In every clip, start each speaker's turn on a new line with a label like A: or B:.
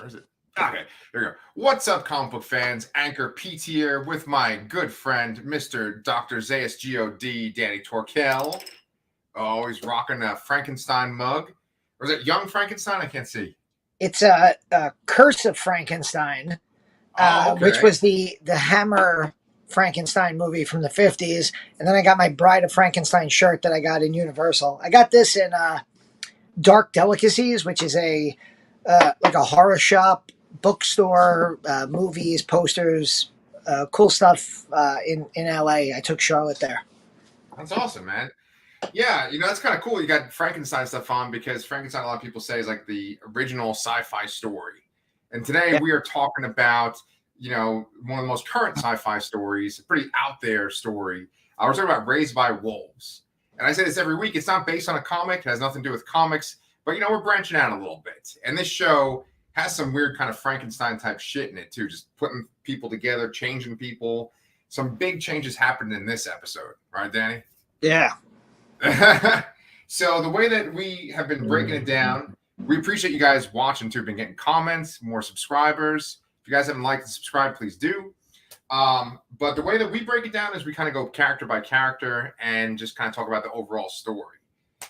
A: Or is it? Okay, here we go. What's up, comic book fans? Anchorpete here with my good friend, Mr. Dr. Zayas God, Danny Torkel. Always rocking a Frankenstein mug. Or is it Young Frankenstein? I can't see.
B: It's a Curse of Frankenstein, which
A: Okay.
B: was the Hammer Frankenstein movie from the 50s. And then I got my Bride of Frankenstein shirt that I got in Universal. I got this in Dark Delicacies, which is like a horror shop, bookstore, movies, posters, cool stuff in LA. I took Charlotte there.
A: That's awesome, man. Yeah, that's kind of cool. You got Frankenstein stuff on because Frankenstein, a lot of people say, is like the original sci-fi story. And today
B: Yeah.
A: we are talking about, one of the most current sci-fi stories, a pretty out there story. We're talking about Raised by Wolves. And I say this every week. It's not based on a comic. It has nothing to do with comics. But, we're branching out a little bit. And this show has some weird kind of Frankenstein type shit in it, too. Just putting people together, changing people. Some big changes happened in this episode. Right, Danny?
B: Yeah.
A: So the way that we have been breaking it down, we appreciate you guys watching too. Been getting comments, more subscribers. If you guys haven't liked and subscribed, please do. But the way that we break it down is we kind of go character by character and just kind of talk about the overall story.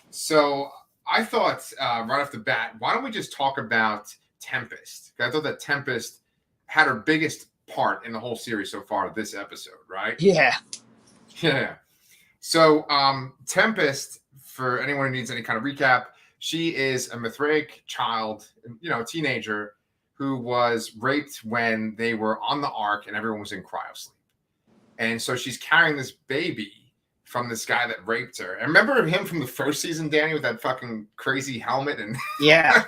A: So I thought right off the bat, why don't we just talk about Tempest? I thought that Tempest had her biggest part in the whole series so far this episode, right?
B: Yeah.
A: Yeah. So Tempest, for anyone who needs any kind of recap, she is a Mithraic child, teenager who was raped when they were on the Ark and everyone was in cryosleep. And so she's carrying this baby from this guy that raped her. And remember him from the first season, Danny, with that fucking crazy helmet? And
B: Yeah.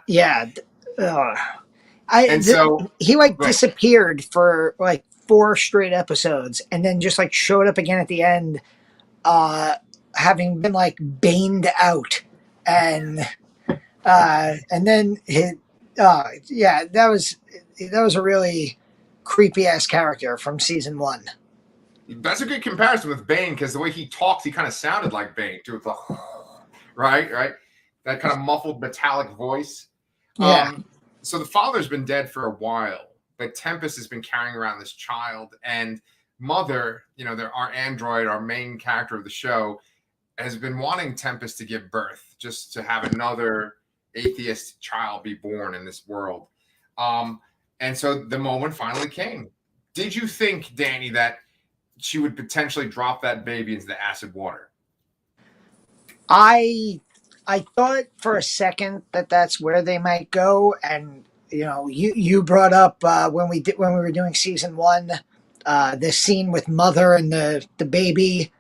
B: Yeah. He disappeared for like 4 straight episodes and then just like showed up again at the end, having been like baned out, and then that was a really creepy ass character from season 1.
A: That's a good comparison with Bane, because the way he talks, he kind of sounded like Bane too. It's like, right, that kind of muffled metallic voice.
B: Yeah.
A: So the father's been dead for a while, but Tempest has been carrying around this child, and Mother, our android, our main character of the show, has been wanting Tempest to give birth, just to have another atheist child be born in this world. And so the moment finally came. Did you think, Danny, that she would potentially drop that baby into the acid water?
B: I thought for a second that that's where they might go, and you brought up when we were doing season 1, this scene with Mother and the baby,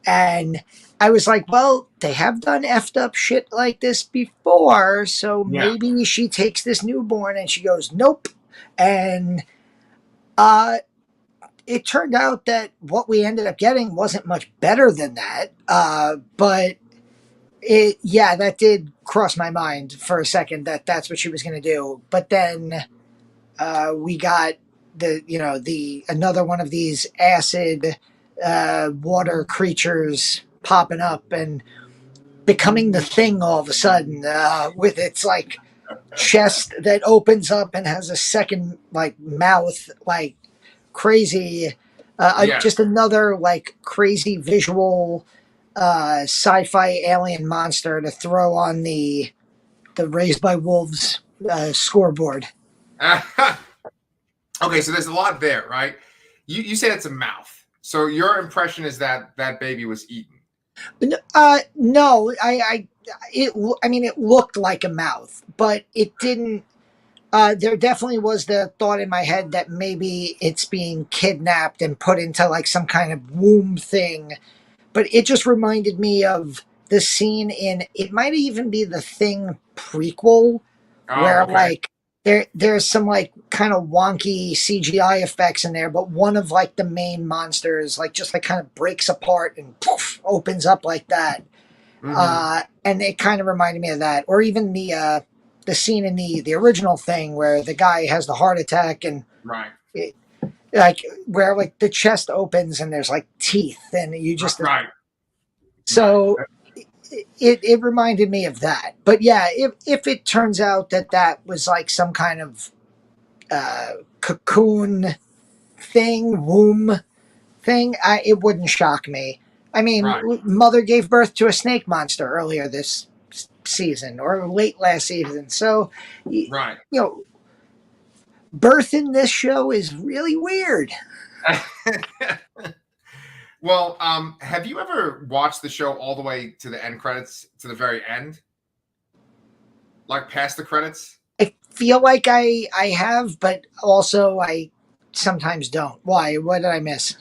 B: and I was like, well, they have done effed up shit like this before, so maybe she takes this newborn and she goes, nope, and it turned out that what we ended up getting wasn't much better than that, but that did cross my mind for a second that that's what she was going to do. But then we got the another one of these acid water creatures popping up and becoming the Thing all of a sudden, with its like chest that opens up and has a second like mouth, like crazy. Just another like crazy visual sci-fi alien monster to throw on the Raised by Wolves scoreboard.
A: Okay, so there's a lot there, right? You say it's a mouth. So your impression is that that baby was eaten?
B: No, it looked like a mouth, but it didn't. There definitely was the thought in my head that maybe it's being kidnapped and put into like some kind of womb thing. But it just reminded me of the scene in, it might even be the Thing prequel, where like there's some like kind of wonky CGI effects in there, but one of like the main monsters like just like kind of breaks apart and poof, opens up like that. Mm-hmm. And it kind of reminded me of that. Or even the scene in the original Thing where the guy has the heart attack and like where like the chest opens and there's like teeth and you just
A: right.
B: So it reminded me of that. But yeah, if it turns out that that was like some kind of cocoon thing, womb thing, it wouldn't shock me. I mean,
A: Right,
B: Mother gave birth to a snake monster earlier this season or late last season. So, you
A: right.
B: know, birth in this show is really weird.
A: Well, have you ever watched the show all the way to the end credits, to the very end, like past the credits?
B: I feel like I have, but also I sometimes don't. Why? What did I miss?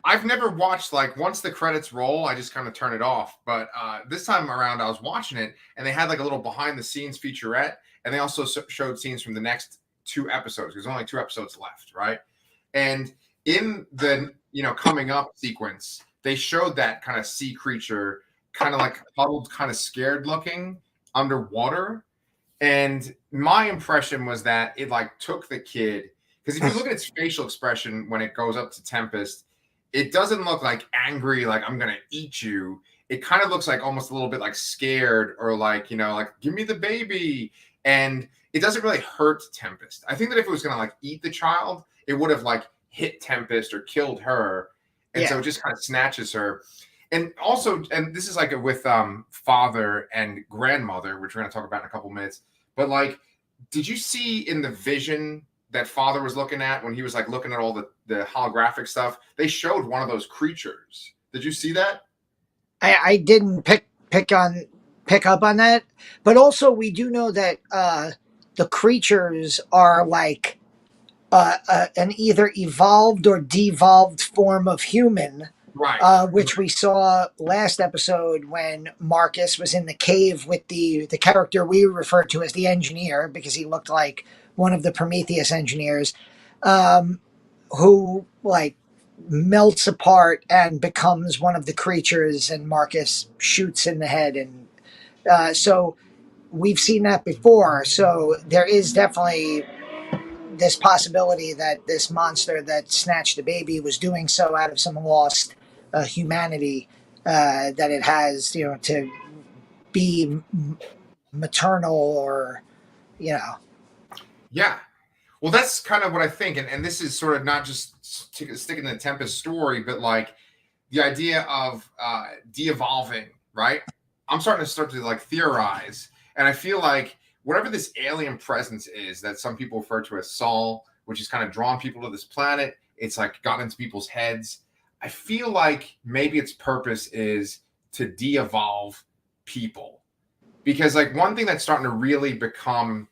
A: I've never watched, like, once the credits roll, I just kind of turn it off. But this time around, I was watching it, and they had like a little behind the scenes featurette, and they also showed scenes from the next two episodes. There's only two episodes left, right? And in the coming up sequence, they showed that kind of sea creature, kind of like huddled, kind of scared looking underwater. And my impression was that it like took the kid, because if you look at its facial expression when it goes up to Tempest, it doesn't look like angry, like I'm gonna eat you. It kind of looks like almost a little bit like scared, or like, like give me the baby. And it doesn't really hurt Tempest. I think that if it was gonna like eat the child, it would have like hit Tempest or killed her. And so
B: Yeah.
A: it just kind of snatches her. And also, and this is like with father and grandmother, which we're gonna talk about in a couple minutes. But like, did you see in the vision that father was looking at when he was like looking at all the holographic stuff? They showed one of those creatures. Did you see that?
B: I didn't pick up on that, but also we do know that the creatures are like an either evolved or devolved form of human,
A: Right.
B: which we saw last episode when Marcus was in the cave with the character we refer to as the engineer because he looked like one of the Prometheus engineers, um, who like melts apart and becomes one of the creatures, and Marcus shoots in the head, and so we've seen that before. So there is definitely this possibility that this monster that snatched the baby was doing so out of some lost humanity that it has, to be maternal or, you know.
A: Yeah. Well, that's kind of what I think. And this is sort of not just sticking to the Tempest story, but like the idea of de-evolving, right? I'm starting to like theorize. And I feel like whatever this alien presence is that some people refer to as Saul, which has kind of drawn people to this planet, it's like gotten into people's heads. I feel like maybe its purpose is to de-evolve people. Because like one thing that's starting to really become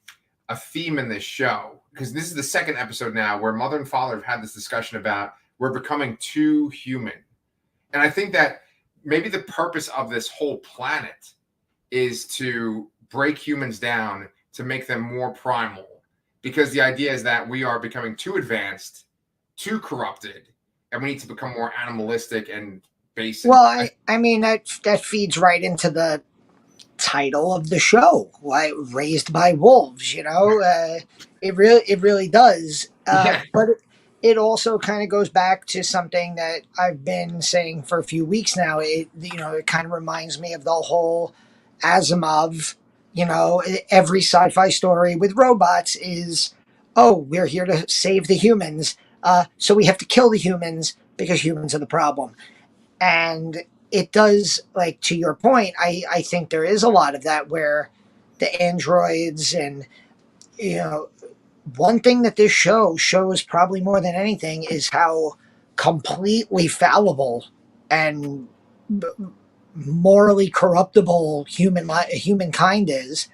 A: a theme in this show, because this is the second episode now where mother and father have had this discussion about we're becoming too human. And I think that maybe the purpose of this whole planet is to break humans down to make them more primal. Because the idea is that we are becoming too advanced, too corrupted, and we need to become more animalistic and basic.
B: Well, I mean that feeds right into the title of the show, like Raised by Wolves. It really does.
A: Yeah.
B: But it also kind of goes back to something that I've been saying for a few weeks now. It kind of reminds me of the whole Asimov. Every sci-fi story with robots is, oh, we're here to save the humans, so we have to kill the humans because humans are the problem. And it does, like, to your point, I think there is a lot of that where the androids and, you know one thing that this show shows probably more than anything is how completely fallible and morally corruptible humankind is,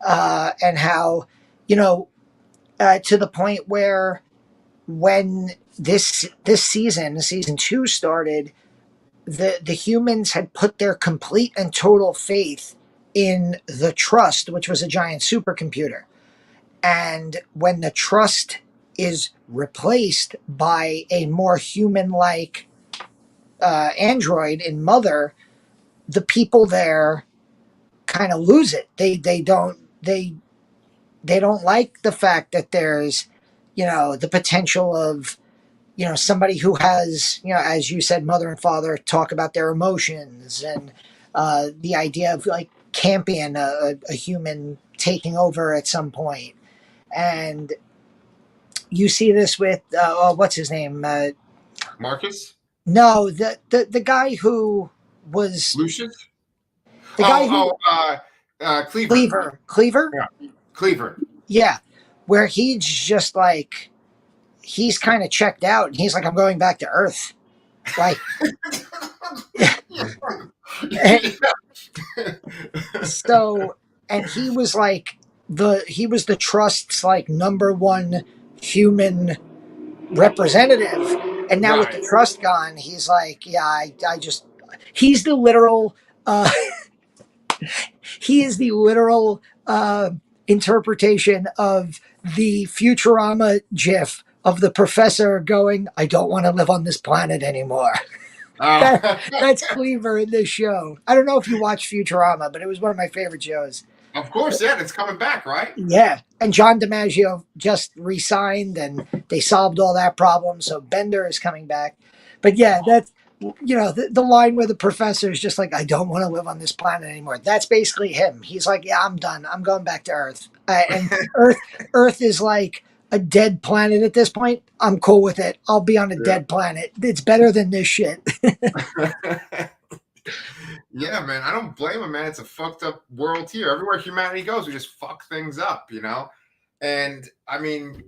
B: and how, you know to the point where when this season 2 started, the humans had put their complete and total faith in the Trust, which was a giant supercomputer. And when the Trust is replaced by a more human-like android in Mother, the people there kind of lose it. They don't like the fact that there's, the potential of, somebody who has, as you said, mother and father talk about their emotions, and the idea of like camping a human taking over at some point. And you see this with what's his name?
A: Marcus?
B: No, the guy who was
A: Lucius?
B: the guy who
A: Cleaver.
B: Cleaver.
A: Yeah. Cleaver.
B: Yeah, where he's just like he's kind of checked out, and he's like, I'm going back to Earth. Like, so, and he was like he was the trust's like number one human representative, and now with
A: Right.
B: the trust gone, he's like, yeah, I just he's the literal he is the literal interpretation of the Futurama gif of the professor going, I don't want to live on this planet anymore. That's Cleaver in this show. I don't know if you watch Futurama, but it was one of my favorite shows.
A: Of course, yeah, it's coming back, right?
B: Yeah. And John DiMaggio just re-signed and they solved all that problem. So Bender is coming back. But yeah, that's, the line where the professor is just like, I don't want to live on this planet anymore. That's basically him. He's like, yeah, I'm done. I'm going back to Earth. And Earth is like a dead planet at this point. I'm cool with it. I'll be on a dead planet. It's better than this shit.
A: Yeah, man, I don't blame him, man. It's a fucked up world here. Everywhere humanity goes, we just fuck things up, And I mean,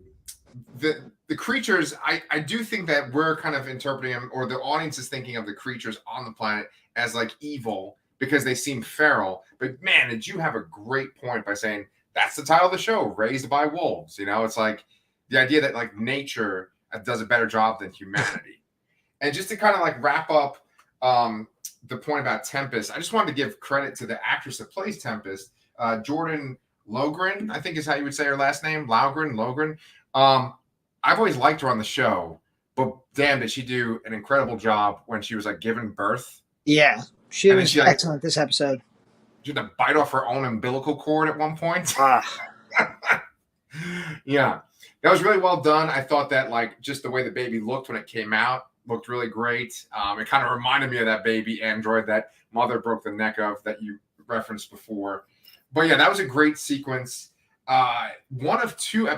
A: the creatures, I do think that we're kind of interpreting them, or the audience is thinking of the creatures on the planet as like evil because they seem feral. But man, did you have a great point by saying that's the title of the show, Raised by Wolves. It's like the idea that like nature does a better job than humanity. And just to kind of like wrap up the point about Tempest, I just wanted to give credit to the actress that plays Tempest, Jordan Logren, I think is how you would say her last name, Logren. I've always liked her on the show, but damn, did she do an incredible job when she was like giving birth.
B: Yeah, she was excellent this episode.
A: She had to bite off her own umbilical cord at one point. Yeah, that was really well done. I thought that like just the way the baby looked when it came out looked really great. It kind of reminded me of that baby android that Mother broke the neck of that you referenced before. But yeah, that was a great sequence. One of two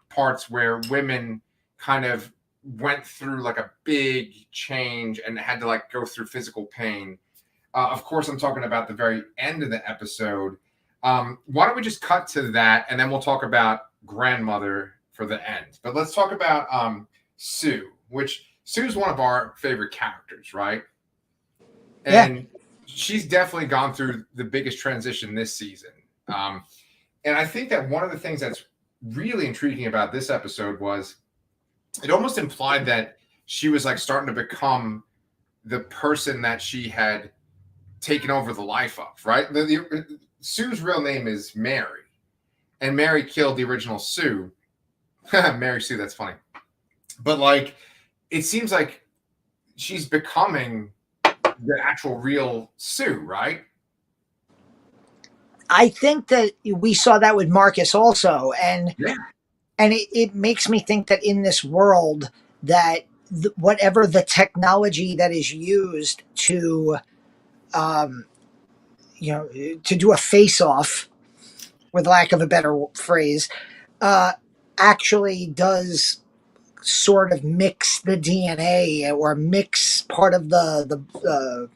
A: parts where women kind of went through like a big change and had to like go through physical pain. Of course, I'm talking about the very end of the episode. Why don't we just cut to that and then we'll talk about grandmother for the end. But let's talk about Sue, which Sue's one of our favorite characters, right? And she's definitely gone through the biggest transition this season. And I think that one of the things that's really intriguing about this episode was it almost implied that she was like starting to become the person that she had taken over the life of, right? Sue's real name is Mary, and Mary killed the original Sue. Mary Sue, that's funny. But like, it seems like she's becoming the actual real Sue, right?
B: I think that we saw that with Marcus also, and it makes me think that in this world that whatever the technology that is used to, to do a face-off, with lack of a better phrase, actually does sort of mix the DNA or mix part of the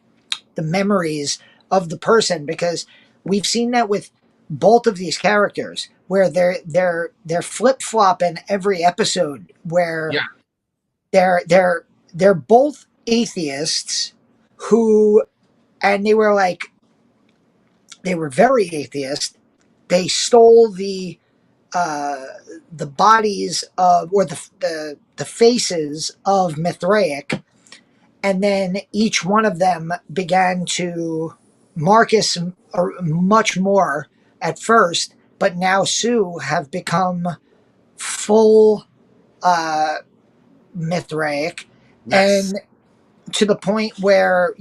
B: memories of the person, because we've seen that with both of these characters where they're flip-flopping every episode where they're both atheists who, and they were very atheist. They stole the bodies of, or the faces of Mithraic, and then each one of them began to, Marcus much more at first, but now Sue have become full Mithraic, and to the point where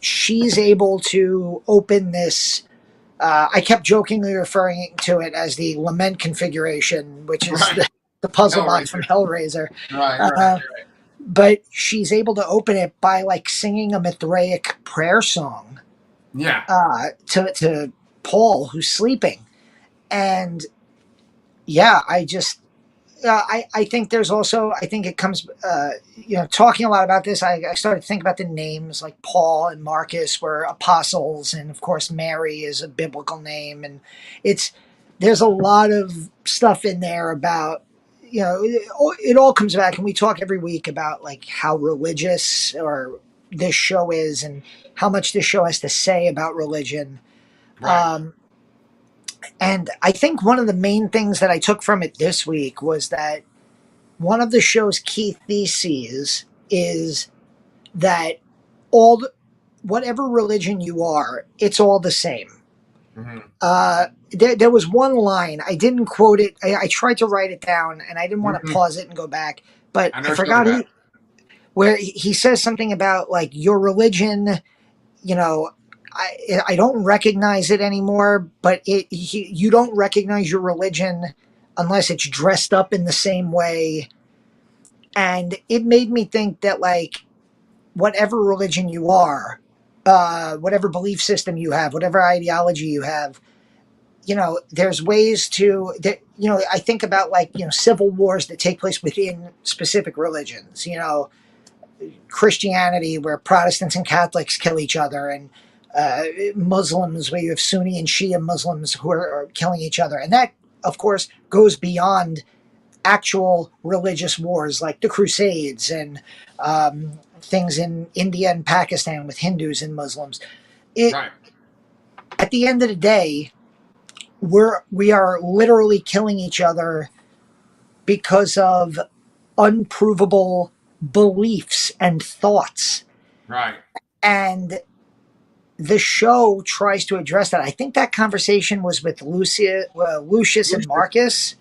B: she's able to open this. I kept jokingly referring to it as the lament configuration, which is the puzzle box from Hellraiser.
A: Right.
B: But she's able to open it by like singing a Mithraic prayer song.
A: Yeah.
B: To Paul, who's sleeping. And yeah, I think there's also, I think it comes, talking a lot about this, I started to think about the names like Paul and Marcus were apostles. And of course, Mary is a biblical name. And there's a lot of stuff in there about, it all comes back. And we talk every week about like how religious or this show is and how much this show has to say about religion.
A: Right.
B: Um, and I think one of the main things that I took from it this week was that one of the show's key theses is that whatever religion you are, it's all the same.
A: Hmm.
B: There was one line, I didn't quote it. I tried to write it down, and I didn't want to
A: Hmm.
B: pause it and go back, but
A: I know
B: I
A: what you're talking
B: forgot
A: about.
B: where he says something about like your religion. You know, I don't recognize it anymore, but you don't recognize your religion unless it's dressed up in the same way. And it made me think that like whatever religion you are, whatever belief system you have, whatever ideology you have, there's ways to that. I think about like civil wars that take place within specific religions. Christianity, where Protestants and Catholics kill each other, and Muslims, where you have Sunni and Shia Muslims who are killing each other. And that, of course, goes beyond actual religious wars like the Crusades and things in India and Pakistan with Hindus and Muslims. It
A: Right.
B: At the end of the day, we are literally killing each other because of unprovable beliefs and thoughts.
A: Right.
B: And the show tries to address that. I think that conversation was with Lucius and
A: Lucius.
B: Marcus.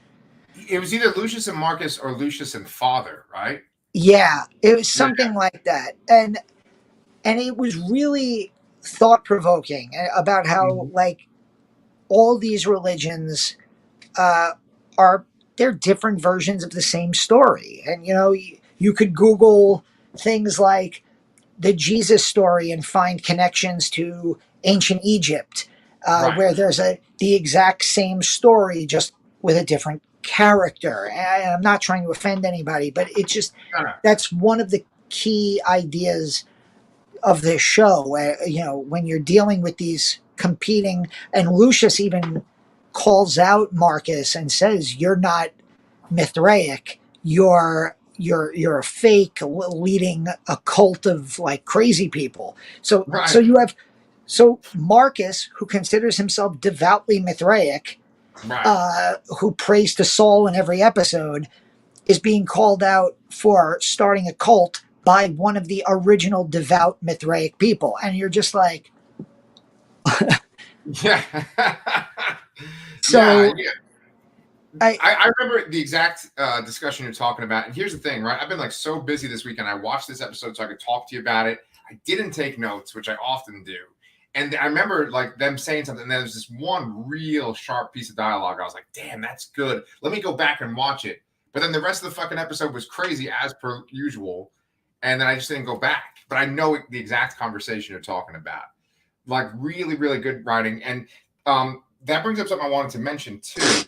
A: It was either Lucius and Marcus or Lucius and Father, right?
B: Yeah, it was
A: Yeah.
B: something like that. And it was really thought provoking about how
A: Mhm.
B: like all these religions uh, are they're different versions of the same story. And you could Google things like the Jesus story and find connections to ancient Egypt,
A: Right.
B: where there's the exact same story just with a different character. And I'm not trying to offend anybody, but it's just
A: No, no.
B: that's one of the key ideas of this show. Where when you're dealing with these competing, and Lucius even calls out Marcus and says, "You're not Mithraic. You're a fake leading a cult of like crazy people." So
A: Right.
B: you have Marcus, who considers himself devoutly Mithraic,
A: Right.
B: who prays to Saul in every episode, is being called out for starting a cult by one of the original devout Mithraic people, and you're just like,
A: Yeah. Yeah.
B: so
A: Yeah.
B: I
A: I remember the exact discussion you're talking about. And here's the thing, right? I've been like so busy this weekend. I watched this episode so I could talk to you about it. I didn't take notes, which I often do. And I remember like them saying something. And there was this one real sharp piece of dialogue. I was like, damn, that's good. Let me go back and watch it. But then the rest of the fucking episode was crazy as per usual. And then I just didn't go back. But I know the exact conversation you're talking about. Like really, really good writing. And that brings up something I wanted to mention too.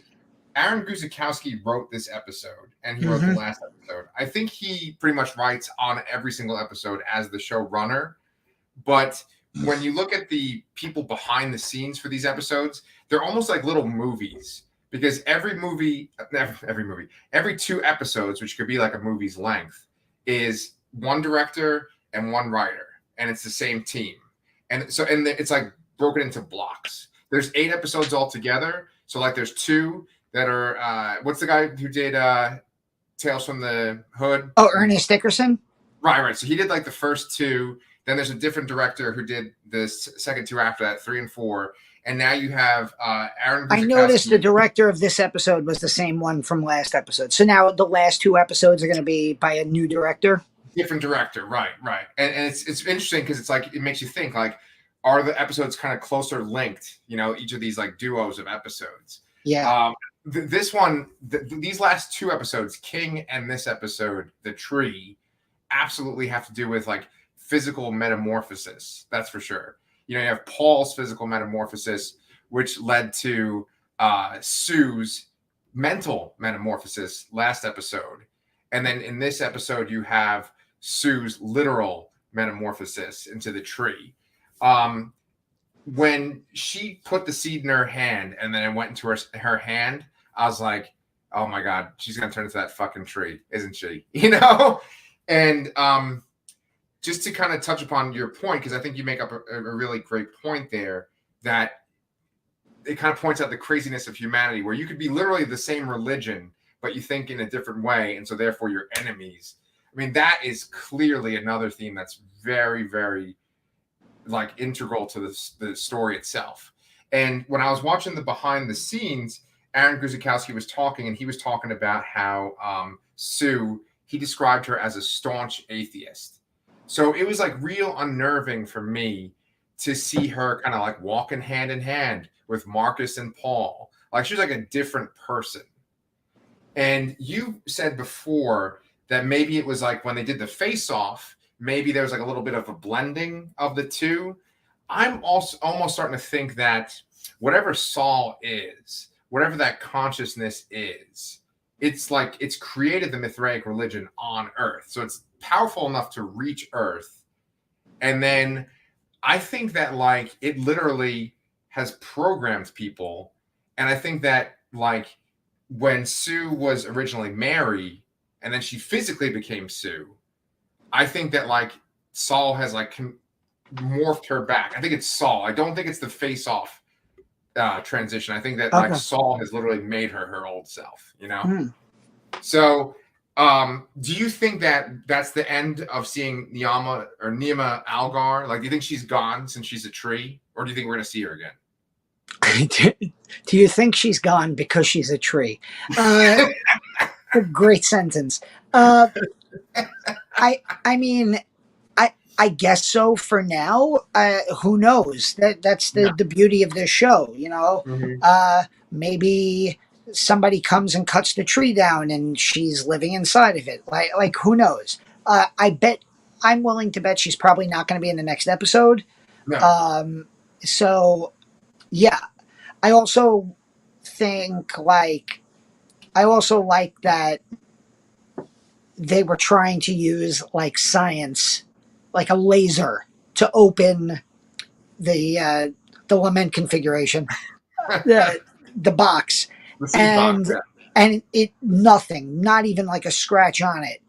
A: Aaron Guzikowski wrote this episode and he wrote the
B: Mhm.
A: last episode. I think he pretty much writes on every single episode as the showrunner. But when you look at the people behind the scenes for these episodes, they're almost like little movies because every 2 episodes, which could be like a movie's length, is one director and one writer, and it's the same team. And it's like broken into blocks. There's 8 episodes altogether. So like there's 2 that are what's the guy who did Tales from the Hood?
B: Oh, Ernest Dickerson.
A: Right. So he did like the first 2. Then there's a different director who did the second 2 after that, 3 and 4. And now you have Aaron
B: I noticed the
A: Guzikowski.
B: director of this episode was the same one from last episode. So now the last 2 episodes are going to be by a new director.
A: Different director, right. And it's interesting because it's like it makes you think like, are the episodes kind of closer linked? Each of these like duos of episodes.
B: Yeah.
A: This one, these last 2 episodes, King and this episode, TheTree, absolutely have to do with like physical metamorphosis. That's for sure. You know, you have Paul's physical metamorphosis, which led to Sue's mental metamorphosis last episode. And then in this episode, you have Sue's literal metamorphosis into the tree. When she put the seed in her hand and then it went into her hand, I was like, oh my God, she's going to turn into that fucking tree, isn't she? You know? And just to kind of touch upon your point, because I think you make up a really great point there, that it kind of points out the craziness of humanity, where you could be literally the same religion, but you think in a different way, and so therefore you're enemies. I mean, that is clearly another theme that's very, very like integral to the story itself. And when I was watching the behind the scenes, Aaron Guzikowski was talking, and he was talking about how Sue, he described her as a staunch atheist. So it was like real unnerving for me to see her kind of like walking hand in hand with Marcus and Paul. Like she was like a different person. And you said before that maybe it was like when they did the face off, maybe there was like a little bit of a blending of the two. I'm also almost starting to think that whatever Saul is, whatever that consciousness is, it's like it's created the Mithraic religion on Earth. So it's powerful enough to reach Earth. And then I think that like it literally has programmed people. And I think that like when Sue was originally Mary and then she physically became Sue, I think that like Saul has like morphed her back. I think it's Saul. I don't think it's the face off transition. I think that like Saul has literally made her old self, you know? So do you think that that's the end of seeing Niamh Algar? Like, do you think she's gone since she's a tree, or do you think we're going to see her again?
B: Do you think she's gone because she's a tree? Great sentence. I mean, I guess so for now. Who knows? That's the beauty of this show, you know? Maybe somebody comes and cuts the tree down and she's living inside of it. Like who knows? I'm willing to bet she's probably not going to be in the next episode.
A: No.
B: So yeah, I also like that they were trying to use like science, like a laser, to open the lament configuration, the box, and it nothing, not even like a scratch on it.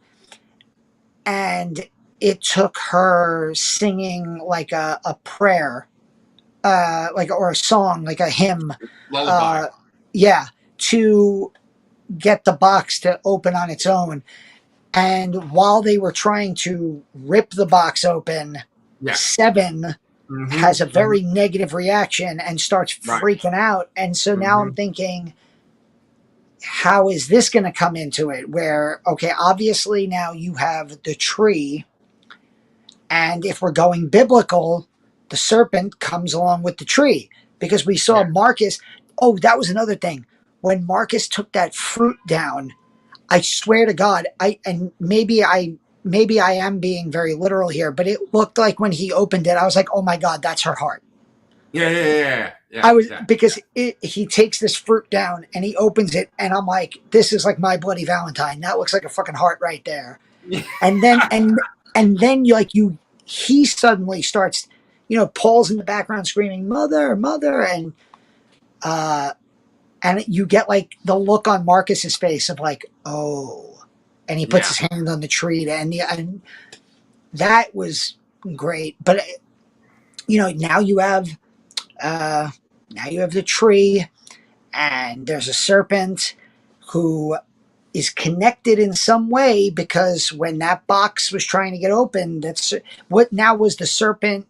B: And it took her singing like a prayer, or a song, like a hymn,
A: lullaby.
B: To get the box to open on its own. And while they were trying to rip the box open, Seven has a very negative reaction and starts freaking out. And so now I'm thinking, how is this going to come into it? Where, okay, obviously now you have the tree. And if we're going biblical, the serpent comes along with the tree. Because we saw Marcus. Oh, that was another thing. When Marcus took that fruit down, I swear to God, maybe I am being very literal here, but it looked like when he opened it, I was like, oh my God, that's her heart.
A: Yeah.
B: Because he takes this fruit down and he opens it, and I'm like, this is like My Bloody Valentine. That looks like a fucking heart right there. And then he suddenly starts, Paul's in the background screaming, "Mother, mother," and you get like the look on Marcus's face of like, oh, and he puts his hand on the tree, and that was great. But now you have the tree, and there's a serpent who is connected in some way, because when that box was trying to get open, that's what now was the serpent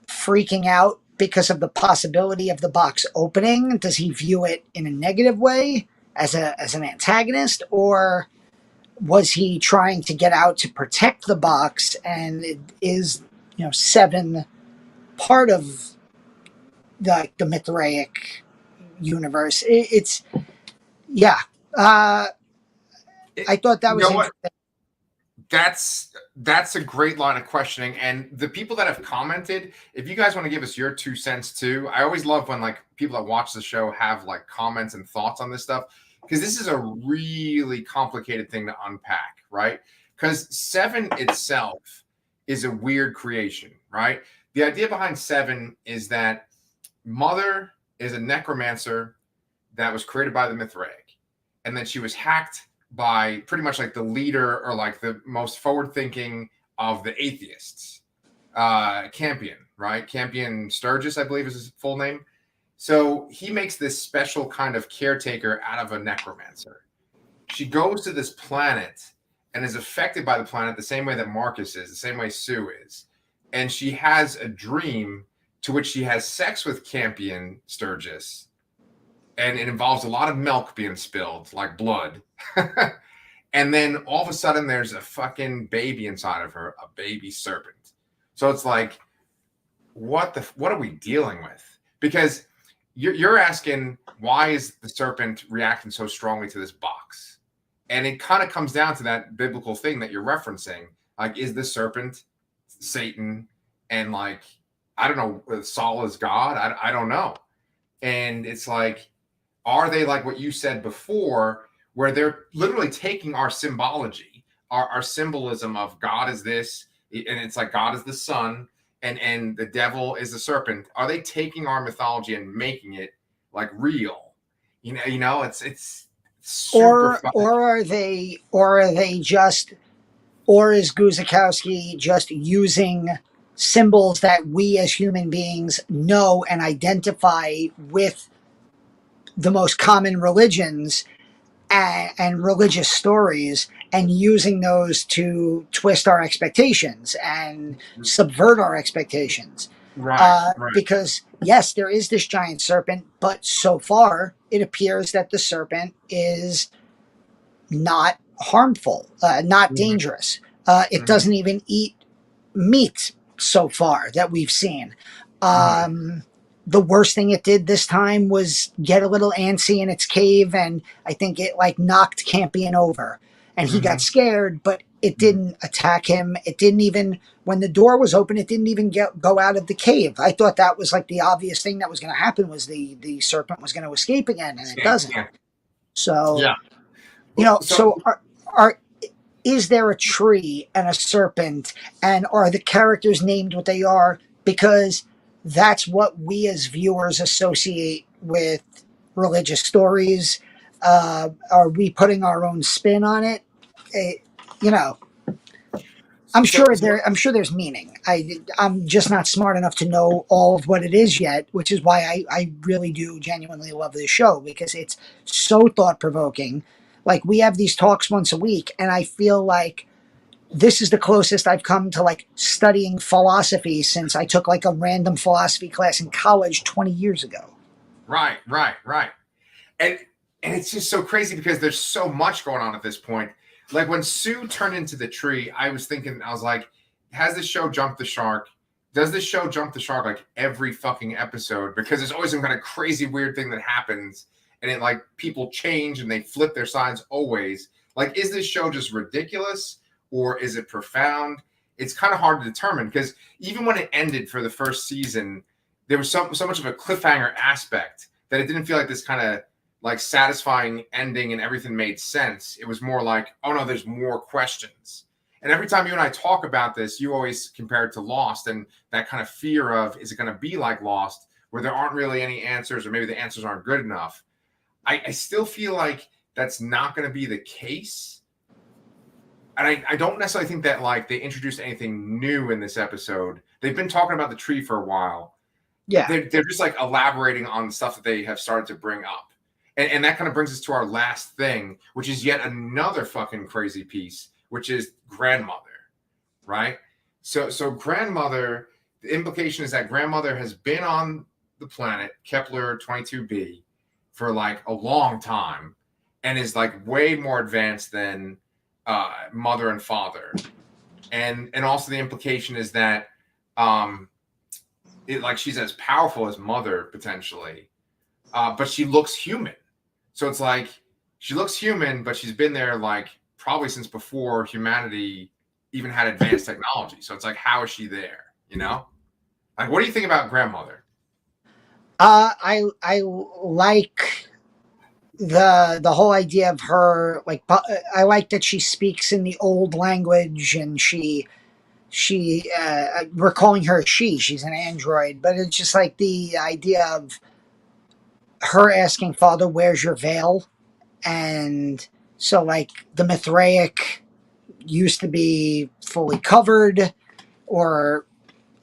B: freaking out because of the possibility of the box opening. Does he view it in a negative way as an antagonist, or was he trying to get out to protect the box? And it is, Seven part of the Mithraic universe? I thought that was interesting.
A: That's a great line of questioning. And the people that have commented, if you guys want to give us your 2 cents too, I always love when like people that watch the show have like comments and thoughts on this stuff, because this is a really complicated thing to unpack, right? Because Seven itself is a weird creation, right? The idea behind Seven is that Mother is a necromancer that was created by the Mithraic, and then she was hacked by pretty much like the leader or like the most forward thinking of the atheists, Campion, right? Campion Sturgis, I believe is his full name. So he makes this special kind of caretaker out of a necromancer. She goes to this planet and is affected by the planet the same way that Marcus is, the same way Sue is. And she has a dream to which she has sex with Campion Sturgis. And it involves a lot of milk being spilled, like blood. And then all of a sudden there's a fucking baby inside of her, a baby serpent. So it's like, what are we dealing with? Because you're asking, why is the serpent reacting so strongly to this box? And it kind of comes down to that biblical thing that you're referencing. Like, is the serpent Satan? And like, I don't know, Saul is God? I don't know. And it's like, are they like what you said before, where they're literally taking our symbology, our symbolism of God is this, and it's like God is the sun, and the devil is the serpent. Are they taking our mythology and making it like real? It's super fun.
B: Or are they just, or is Guzikowski just using symbols that we as human beings know and identify with the most common religions and religious stories, and using those to twist our expectations and subvert our expectations?
A: Right.
B: Because yes, there is this giant serpent, but so far it appears that the serpent is not harmful, not dangerous. It doesn't even eat meat so far that we've seen. The worst thing it did this time was get a little antsy in its cave, and I think it like knocked Campion over, and he got scared, but it didn't attack him. It didn't even, when the door was open, it didn't even go out of the cave. I thought that was like the obvious thing that was going to happen, was the serpent was going to escape again, and it doesn't. So,
A: Yeah.
B: so are is there a tree and a serpent, and are the characters named what they are because that's what we as viewers associate with religious stories? Are we putting our own spin on it? You know, I'm sure there's meaning. I'm just not smart enough to know all of what it is yet, which is why I really do genuinely love this show, because it's so thought provoking. Like, we have these talks once a week, and I feel like this is the closest I've come to like studying philosophy since I took like a random philosophy class in college 20 years ago.
A: Right. And it's just so crazy because there's so much going on at this point. Like when Sue turned into the tree, I was like, has this show jumped the shark? Does this show jump the shark like every fucking episode? Because there's always some kind of crazy weird thing that happens, and it like people change and they flip their sides always. Like, is this show just ridiculous or is it profound? It's kind of hard to determine, because even when it ended for the first season, there was so much of a cliffhanger aspect that it didn't feel like this kind of like satisfying ending and everything made sense. It was more like, oh no, there's more questions. And every time you and I talk about this, you always compare it to Lost, and that kind of fear of, is it going to be like Lost, where there aren't really any answers, or maybe the answers aren't good enough? I still feel like that's not going to be the case. And I don't necessarily think that like they introduced anything new in this episode. They've been talking about the tree for a while.
B: Yeah.
A: They're just like elaborating on stuff that they have started to bring up. And that kind of brings us to our last thing, which is yet another fucking crazy piece, which is grandmother, right? So grandmother, the implication is that grandmother has been on the planet Kepler 22b for like a long time, and is like way more advanced than mother and father. And also the implication is that she's as powerful as mother potentially, but she looks human. So it's like she looks human, but she's been there like probably since before humanity even had advanced technology. So it's like, how is she there? You know, like, what do you think about grandmother?
B: I like the whole idea of her, like, I like that she speaks in the old language, and she we're calling her she's an android, but it's just like the idea of her asking Father, where's your veil? And so, like, the Mithraic used to be fully covered, or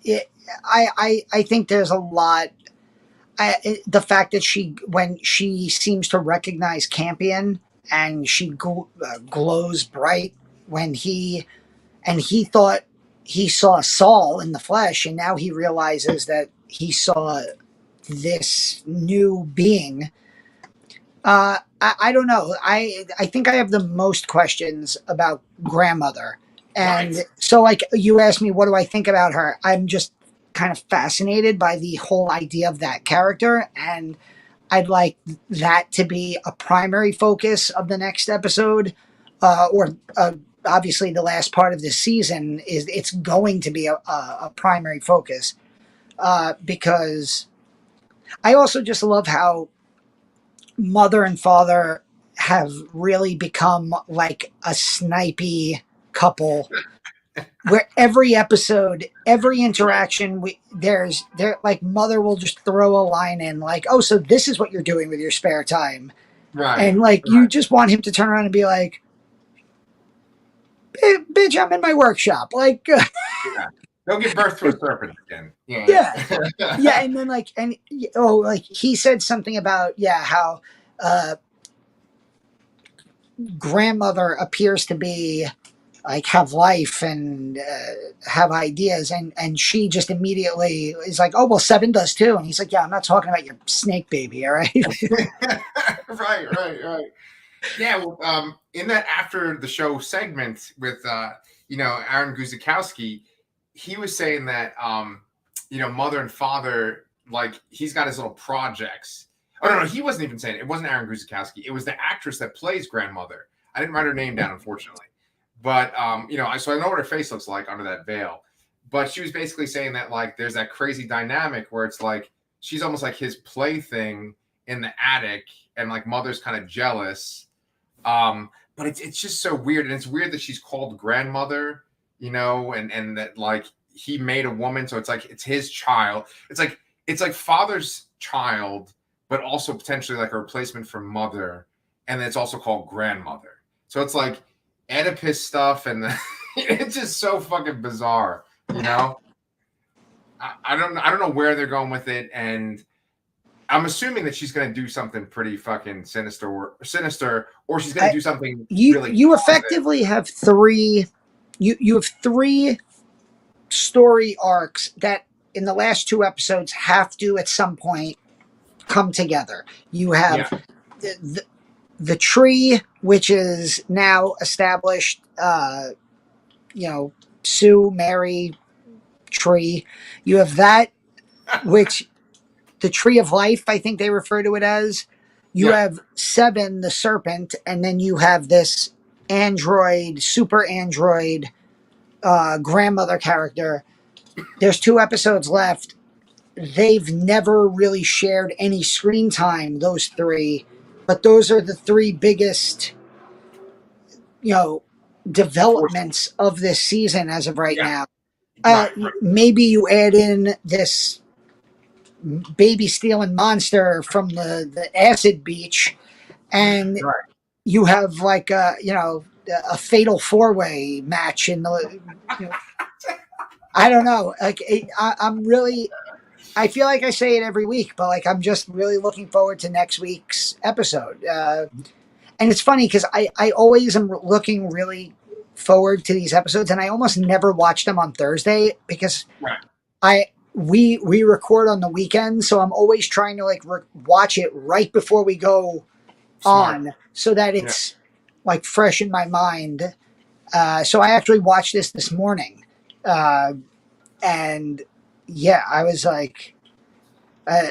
B: it, I think there's a lot. The fact that when she seems to recognize Campion, and she glows bright when he thought he saw Saul in the flesh, and now he realizes that he saw this new being. I don't know. I think I have the most questions about grandmother, and
A: Right.
B: so, like, you asked me, what do I think about her? I'm just kind of fascinated by the whole idea of that character, and I'd like that to be a primary focus of the next episode, or obviously the last part of this season is it's going to be a primary focus, because I also just love how mother and father have really become like a snipey couple, where every episode, every
A: Right.
B: interaction, there, like, mother will just throw a line in, like, oh, so this is what you're doing with your spare time.
A: Right.
B: And, like, you
A: Right.
B: just want him to turn around and be like, bitch, I'm in my workshop. Like,
A: Yeah. They'll give birth to a serpent again. Yeah.
B: yeah. Yeah. And then, like, oh, like, he said something about, yeah, how uh, grandmother appears to be, like, have life and have ideas, and she just immediately is like, oh, well, Seven does too. And he's like, yeah, I'm not talking about your snake baby, all right?
A: Right. Yeah, well, in that after the show segment with Aaron Guzikowski, he was saying that mother and father, like, he's got his little projects. Oh no, he wasn't even saying it. It wasn't Aaron Guzikowski. It was the actress that plays grandmother. I didn't write her name down, unfortunately, but so I know what her face looks like under that veil. But she was basically saying that, like, there's that crazy dynamic where it's like she's almost like his plaything in the attic, and, like, mother's kind of jealous. But it's just so weird, and it's weird that she's called grandmother, and that, like, he made a woman, so it's like it's his child. It's like father's child, but also potentially like a replacement for mother, and then it's also called grandmother. So it's like Oedipus stuff, and it's just so fucking bizarre, you know. I don't know where they're going with it, and I'm assuming that she's going to do something pretty fucking sinister, or she's going to
B: I,
A: do something
B: you
A: really
B: you
A: positive.
B: effectively have three. You have three story arcs that in the last two episodes have to at some point come together. You
A: Yeah,
B: have the tree, which is now established. You know, Sue, Mary, tree. You have that, which the tree of life, I think they refer to it as. You
A: yeah,
B: have Seven, the serpent, and then you have this android, super android, grandmother character. There's two episodes left. They've never really shared any screen time, those three, but those are the three biggest, you know,
A: forces.
B: developments of this season as of right
A: Yeah,
B: now.
A: right.
B: Maybe you add in this baby stealing monster from the acid beach, and
A: Right.
B: you have, like, a fatal four-way match in the, you know, I don't know, like, I'm really, I feel like I say it every week, but, like, I'm just really looking forward to next week's episode. And it's funny because I always am looking really forward to these episodes, and I almost never watch them on Thursday because
A: Right.
B: we record on the weekend, so I'm always trying to, like, watch it right before we go
A: Smart.
B: on, so that
A: Yeah.
B: it's, like, fresh in my mind. So I actually watched this morning, uh, and yeah, I was like, uh,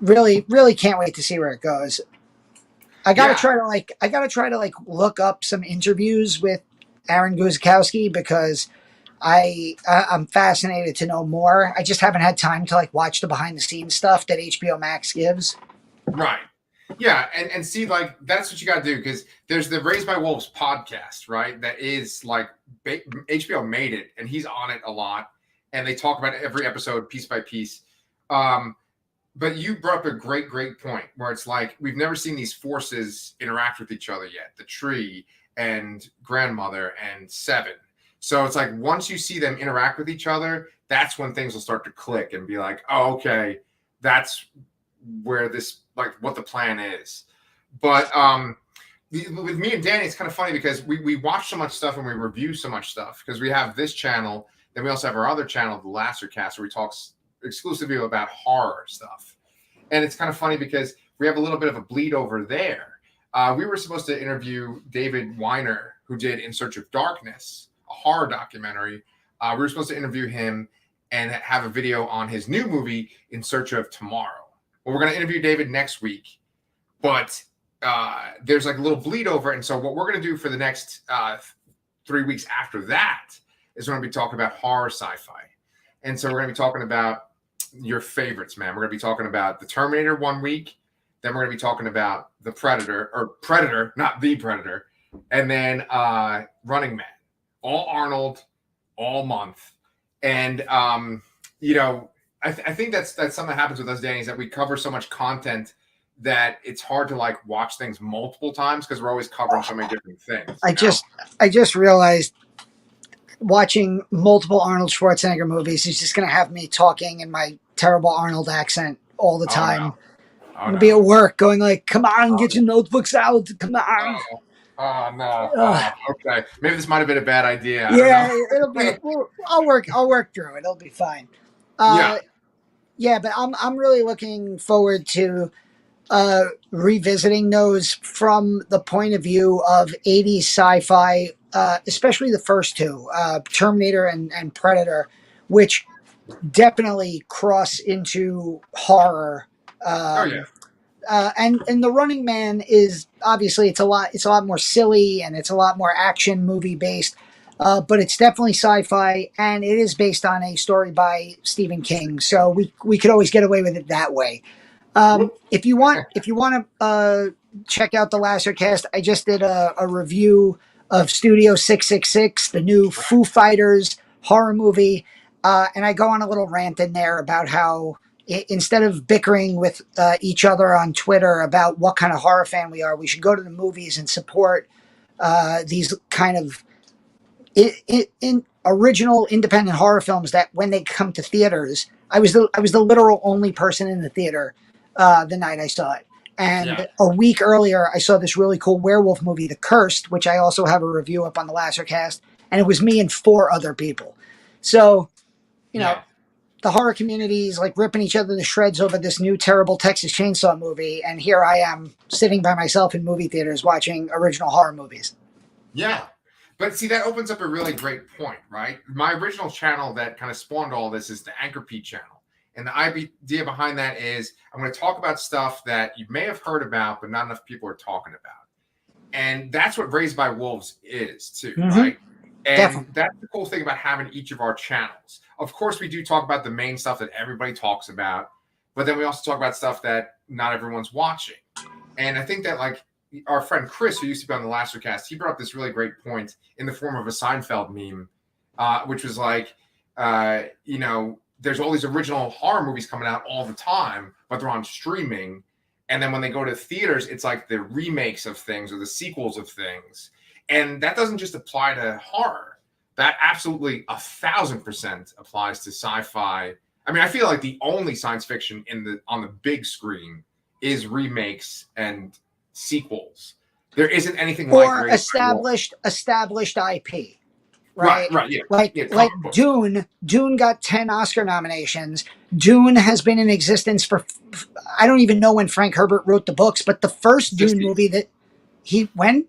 B: really, really can't wait to see where it goes.
A: Yeah.
B: I gotta try to, like, look up some interviews with Aaron Guzikowski because I'm fascinated to know more. I just haven't had time to like watch the behind the scenes stuff that HBO Max gives.
A: Right. Yeah, and see, like that's what you got to do because there's the Raised by Wolves podcast, right? That is like HBO made it, and he's on it a lot, and they talk about every episode piece by piece. But you brought up a great point where it's like we've never seen these forces interact with each other yet. The Tree and Grandmother and Seven. So it's like once you see them interact with each other, that's when things will start to click and be like, oh, okay, that's where this like what the plan is. But with me and Danny, it's kind of funny because we watch so much stuff and we review so much stuff because we have this channel, then we also have our other channel, the Lastercast, where we talk exclusively about horror stuff. And it's kind of funny because we have a little bit of a bleed over there. We were supposed to interview David Weiner, who did In Search of Darkness, a horror documentary. We were supposed to interview him and have a video on his new movie, In Search of Tomorrow. Well, we're going to interview David next week, but there's like a little bleed over. And so what we're going to do for the next 3 weeks after that is we're going to be talking about horror sci-fi. And so we're going to be talking about your favorites, man. We're going to be talking about The Terminator 1 week. Then we're going to be talking about The Predator, or Predator, not The Predator. And then Running Man. All Arnold, all month. And, I think that's something that happens with us, Danny, is that we cover so much content that it's hard to like watch things multiple times because we're always covering so many different things.
B: I just realized watching multiple Arnold Schwarzenegger movies is just going to have me talking in my terrible Arnold accent all the time.
A: No.
B: I'm going to be at work going like, come on, get your notebooks out. Come on.
A: No. Okay. Maybe this might have been a bad idea.
B: Yeah, it'll be. I'll work through it. It'll be fine. Yeah, but I'm really looking forward to revisiting those from the point of view of 80s sci-fi, especially the first two, Terminator and Predator, which definitely cross into horror. And the Running Man is obviously it's a lot more silly and it's a lot more action movie based, but it's definitely sci-fi and it is based on a story by Stephen King. So we could always get away with it that way. If you want to check out the Lastercast, I just did a review of Studio 666, the new Foo Fighters horror movie, and I go on a little rant in there about how instead of bickering with each other on Twitter about what kind of horror fan we are, we should go to the movies and support these kind of in original independent horror films that when they come to theaters, I was the literal only person in the theater the night I saw it. And a week earlier, I saw this really cool werewolf movie, The Cursed, which I also have a review up on the Lastercast, and it was me and 4 other people. So, the horror community is like ripping each other to shreds over this new terrible Texas Chainsaw movie, and here I am sitting by myself in movie theaters watching original horror movies.
A: Yeah. But see, that opens up a really great point, right? My original channel that kind of spawned all this is the Anchorpete channel. And the idea behind that is I'm going to talk about stuff that you may have heard about, but not enough people are talking about. And that's what Raised by Wolves is too, right? And definitely. That's the cool thing about having each of our channels. Of course, we do talk about the main stuff that everybody talks about, but then we also talk about stuff that not everyone's watching. And I think that like our friend Chris, who used to be on the Lastercast, he brought up this really great point in the form of a Seinfeld meme, which was like, there's all these original horror movies coming out all the time, but they're on streaming. And then when they go to theaters, it's like the remakes of things or the sequels of things. And that doesn't just apply to horror. That absolutely 1,000% applies to sci-fi. I mean, I feel like the only science fiction on the big screen is remakes and sequels. There isn't anything
B: or established IP. Right.
A: Yeah.
B: Like Dune got 10 Oscar nominations. Dune has been in existence for I don't even know when Frank Herbert wrote the books, but the first 60s. Dune movie that when?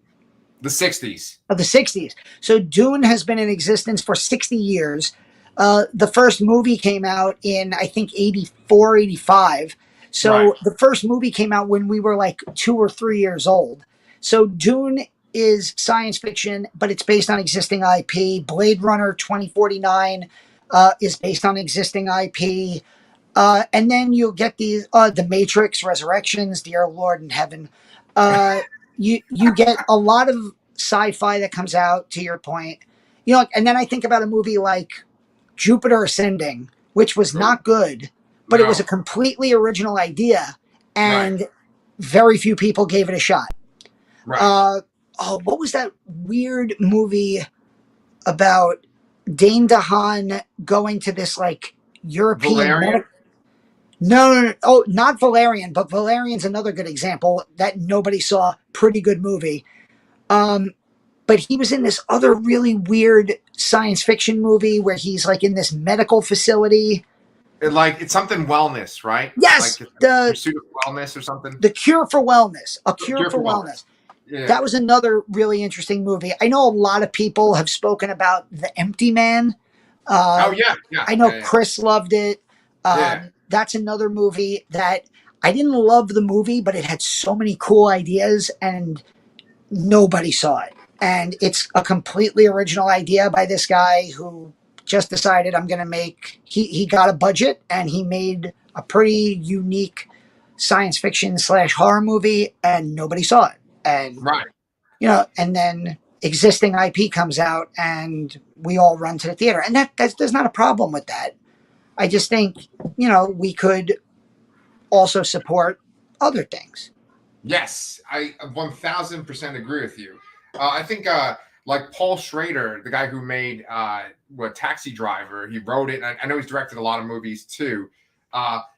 A: The 60s.
B: Of the 60s. So Dune has been in existence for 60 years. The first movie came out in I think 84, 85. So the first movie came out when we were like 2 or 3 years old. So Dune is science fiction, but it's based on existing IP. Blade Runner 2049 is based on existing IP. And then you'll get these The Matrix Resurrections, Dear Lord in Heaven. You get a lot of sci-fi that comes out, to your point. And then I think about a movie like Jupiter Ascending, which was not good, but it was a
A: No.
B: completely original idea, and
A: Right.
B: very few people gave it a shot.
A: Right.
B: What was that weird movie about Dane DeHaan going to this like European
A: Valerian.
B: medical? No. Oh, not Valerian, but Valerian's another good example that nobody saw. Pretty good movie. But he was in this other really weird science fiction movie where he's like in this medical facility.
A: It's something wellness, right?
B: Yes,
A: Like it's
B: the
A: pursuit of wellness or something.
B: the Cure for Wellness. A Cure
A: Cure
B: for
A: for
B: Wellness.
A: wellness. Yeah.
B: That was another really interesting movie. I know a lot of people have spoken about The Empty Man.
A: Oh yeah. Yeah.
B: I know
A: Yeah.
B: Chris loved it.
A: Yeah.
B: That's another movie that I didn't love the movie, but it had so many cool ideas and nobody saw it. And it's a completely original idea by this guy who just decided I'm going to make, he got a budget and he made a pretty unique science fiction / horror movie and nobody saw it. And,
A: Right.
B: and then existing IP comes out and we all run to the theater. And there's not a problem with that. I just think, we could also support other things.
A: Yes, I 1000% agree with you. I think like Paul Schrader, the guy who made Taxi Driver, he wrote it. And I know he's directed a lot of movies too.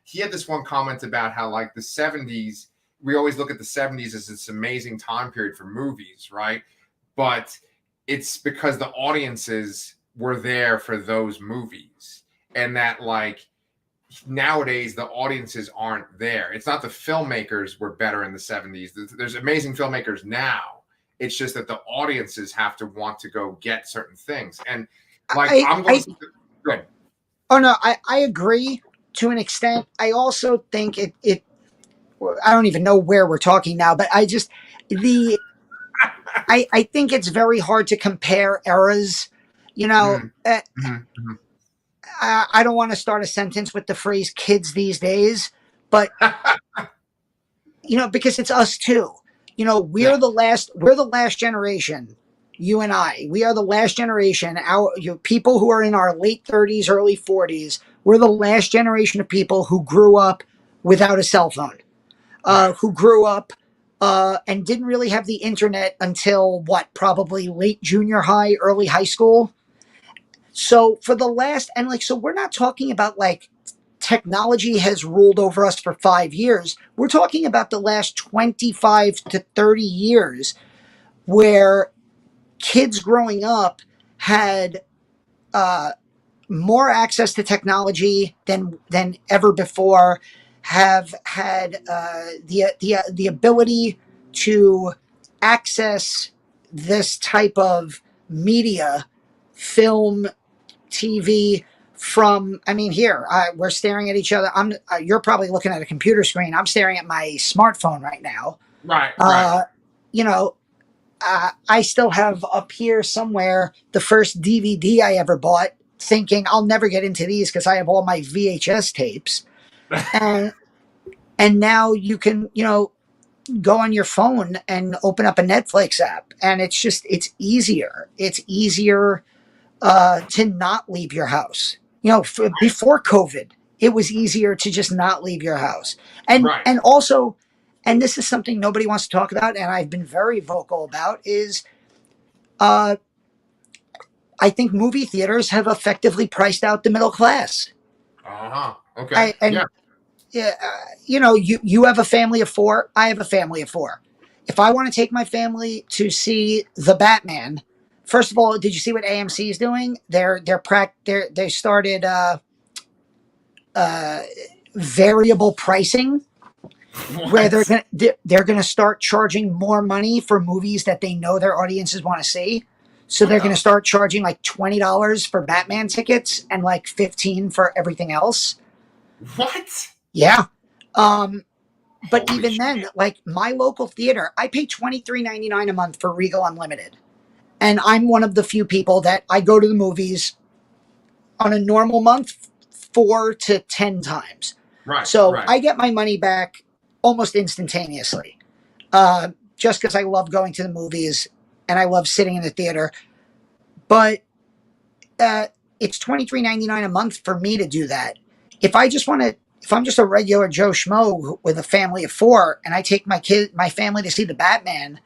A: He had this one comment about how like the 70s, we always look at the 70s as this amazing time period for movies, right? But it's because the audiences were there for those movies, and that like nowadays the audiences aren't there. It's not the filmmakers were better in the 70s. There's amazing filmmakers now. It's just that the audiences have to want to go get certain things. And like I'm going to good.
B: Oh no, I agree to an extent. I also think it I don't even know where we're talking now, but I think it's very hard to compare eras. I don't want to start a sentence with the phrase kids these days, but because it's us too. We're the last generation. You and I, we are the last generation. People who are in our late 30s, early 40s, we're the last generation of people who grew up without a cell phone, who grew up and didn't really have the internet until probably late junior high, early high school. So so we're not talking about like technology has ruled over us for 5 years. We're talking about the last 25 to 30 years where kids growing up had more access to technology than ever before, have had the ability to access this type of media, film, TV. We're staring at each other. You're probably looking at a computer screen. I'm staring at my smartphone right now.
A: Right.
B: I still have up here somewhere the first DVD I ever bought, thinking I'll never get into these because I have all my VHS tapes. and now you can, go on your phone and open up a Netflix app, and it's easier. It's easier to not leave your house. Before COVID, it was easier to just not leave your house. And also, and this is something nobody wants to talk about, and I've been very vocal about, is I think movie theaters have effectively priced out the middle class.
A: Okay.
B: You have a family of 4. I have a family of 4. If I want to take my family to see The Batman, first of all, did you see what AMC is doing? They started variable pricing, where they're gonna start charging more money for movies that they know their audiences want to see. So they're going to start charging like $20 for Batman tickets and like $15 for everything else.
A: What?
B: Yeah. but
A: Holy
B: even
A: shit.
B: then, like my local theater, I pay $23.99 a month for Regal Unlimited. And I'm one of the few people that I go to the movies on a normal month 4 to 10 times.
A: Right,
B: So
A: right.
B: I get my money back almost instantaneously, just because I love going to the movies and I love sitting in the theater. But it's $23.99 a month for me to do that. If I just want to, if I'm just a regular Joe Schmo with a family of four, and I take my family to see the Batman,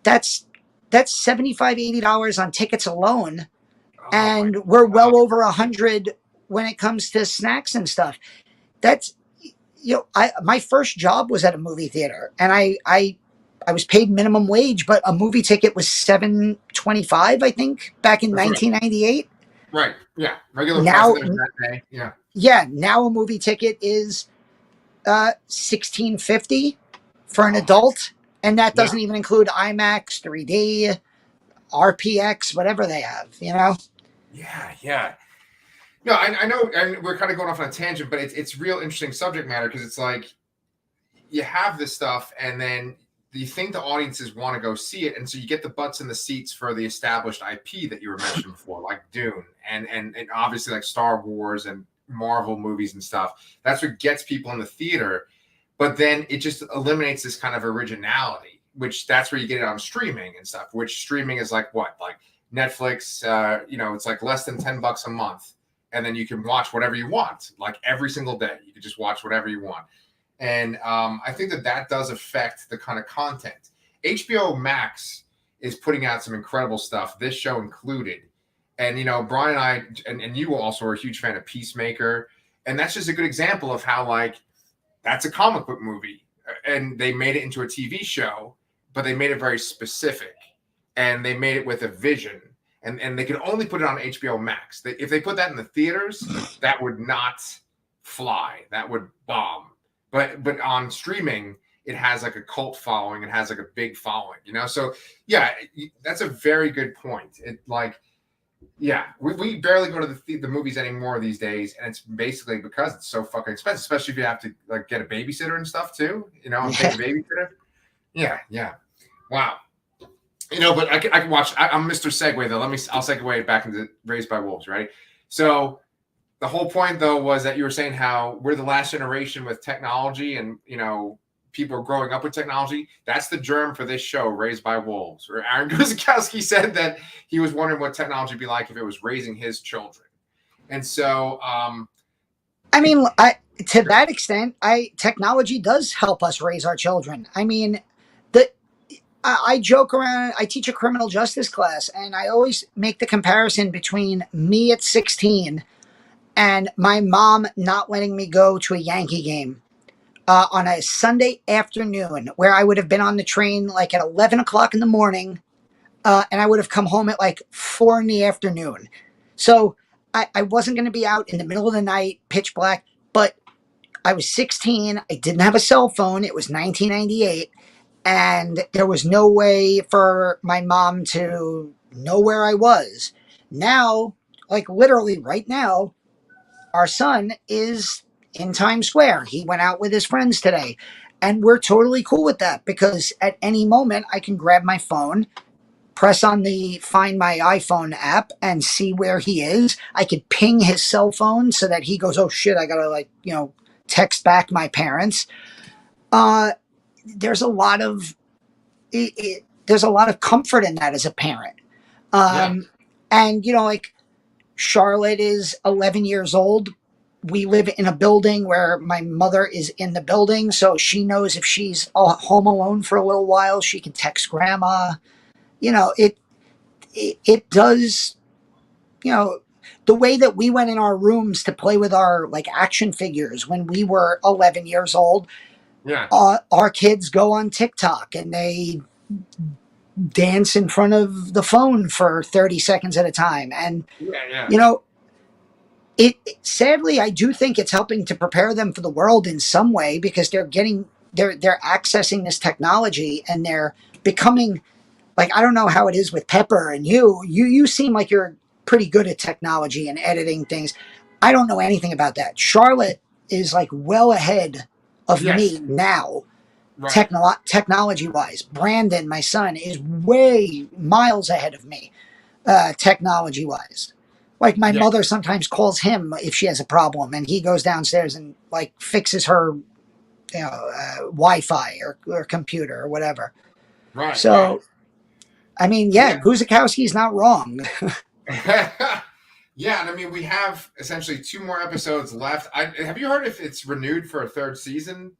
B: that's $75-$80 on tickets alone,
A: Oh my
B: and we're
A: god.
B: well over 100 when it comes to snacks and stuff. That's my first job was at a movie theater, and I was paid minimum wage, but a movie ticket was $7.25, I think, back in
A: That's right.
B: 1998.
A: Right. Yeah. Regular price of
B: Now,
A: those that day. Yeah.
B: yeah, now a movie ticket is 16.50 for an
A: Oh my.
B: adult, and that
A: Yeah.
B: doesn't even include IMAX, 3D, RPX, whatever they have.
A: Yeah. Yeah. No, I know, and we're kind of going off on a tangent, but it's real interesting subject matter because it's like you have this stuff, and then you think the audiences want to go see it, and so you get the butts in the seats for the established IP that you were mentioning before, like Dune, and obviously like Star Wars and Marvel movies and stuff. That's what gets people in the theater, but then it just eliminates this kind of originality, which that's where you get it on streaming and stuff. Which streaming is like what, like Netflix? It's like less than $10 a month, and then you can watch whatever you want, like every single day. You can just watch whatever you want. And I think that does affect the kind of content. HBO Max is putting out some incredible stuff, this show included. And, Brian and I, and you also are a huge fan of Peacemaker. And that's just a good example of how, like, that's a comic book movie. And they made it into a TV show, but they made it very specific. And they made it with a vision. And they could only put it on HBO Max. If they put that in the theaters, that would not fly. That would bomb. But on streaming, it has like a cult following. It has like a big following, So yeah, that's a very good point. We barely go to the movies anymore these days, and it's basically because it's so fucking expensive, especially if you have to like get a babysitter and stuff too, and pay the babysitter. Yeah, yeah. Wow. But I can watch. I'm Mr. Segway though. I'll segue back into Raised by Wolves, right? So the whole point though was that you were saying how we're the last generation with technology, and people are growing up with technology. That's the germ for this show, Raised by Wolves, where Aaron Guzikowski said that he was wondering what technology would be like if it was raising his children. And so
B: I mean, to that extent, technology does help us raise our children. I mean, I joke around. I teach a criminal justice class, and I always make the comparison between me at 16 and my mom not letting me go to a Yankee game on a Sunday afternoon, where I would have been on the train like at 11 o'clock in the morning, and I would have come home at like 4 in the afternoon. So I wasn't going to be out in the middle of the night, pitch black, but I was 16. I didn't have a cell phone. It was 1998. And there was no way for my mom to know where I was. Now, like literally right now, our son is in Times Square. He went out with his friends today. And we're totally cool with that because at any moment I can grab my phone, press on the Find My iPhone app, and see where he is. I could ping his cell phone so that he goes, oh shit, I gotta text back my parents. There's a lot of there's a lot of comfort in that as a parent.
A: yeah,
B: And like Charlotte is 11 years old. We live in a building where my mother is in the building, so she knows if she's home alone for a little while, she can text grandma. It does. The way that we went in our rooms to play with our like action figures when we were 11 years old.
A: yeah,
B: Our kids go on TikTok and they dance in front of the phone for 30 seconds at a time. And,
A: yeah, yeah,
B: you know, it sadly, I do think it's helping to prepare them for the world in some way because they're accessing this technology and they're becoming like, I don't know how it is with Pepper and you seem like you're pretty good at technology and editing things. I don't know anything about that. Charlotte is like well ahead of
A: Yes.
B: me now,
A: Right.
B: technology wise. Brandon, my son, is way miles ahead of me, technology wise. Like my
A: Yeah.
B: mother sometimes calls him if she has a problem, and he goes downstairs and like fixes her, Wi-Fi or computer or whatever.
A: Right. Right.
B: So I mean, yeah,
A: Yeah.
B: Guzikowski's not wrong.
A: Yeah, and I mean, we have essentially 2 more episodes left. Have you heard if it's renewed for a third season?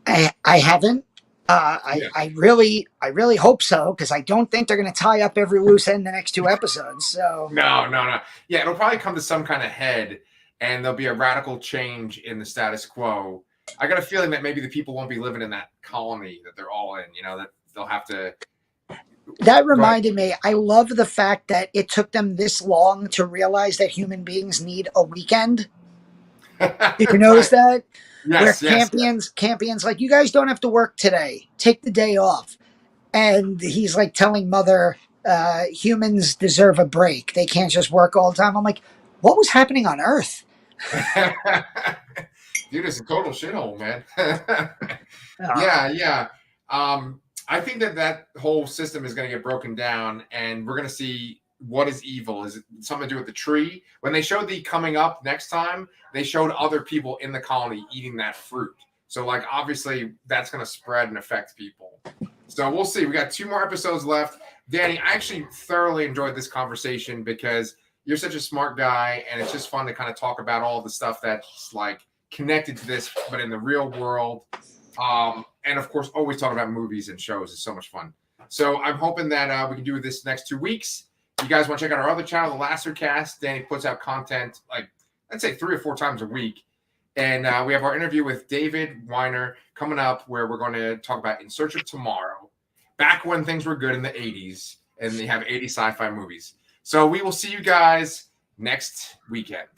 B: I haven't.
A: Yeah.
B: I really hope so because I don't think they're going to tie up every loose end in the next 2 episodes. So
A: No, no, no. Yeah, it'll probably come to some kind of head, and there'll be a radical change in the status quo. I got a feeling that maybe the people won't be living in that colony that they're all in. That they'll have to.
B: that
A: Go ahead.
B: reminded me. I love the fact that it took them this long to realize that human beings need a weekend. Did you notice
A: Right.
B: that? Where
A: Yes, yes, yes.
B: Campions like, you guys don't have to work today. Take the day off. And he's like telling Mother, humans deserve a break. They can't just work all the time. I'm like, what was happening on Earth?
A: Dude, it's a total shithole, man.
B: Uh,
A: Yeah, yeah. I think that whole system is going to get broken down, and we're going to see what is evil. Is it something to do with the tree? When they showed the coming up next time, they showed other people in the colony eating that fruit. So, like, obviously, that's going to spread and affect people. So we'll see. We got 2 more episodes left. Danny, I actually thoroughly enjoyed this conversation because you're such a smart guy, and it's just fun to kind of talk about all the stuff that's like connected to this, but in the real world. And of course, always talk about movies and shows is so much fun. So I'm hoping that we can do this next 2 weeks. If you guys want to check out our other channel, The Lastercast, Danny puts out content like I'd say 3 or 4 times a week. And we have our interview with David Weiner coming up, where we're going to talk about In Search of Tomorrow, back when things were good in the 80s, and they have 80 sci-fi movies. So we will see you guys next weekend.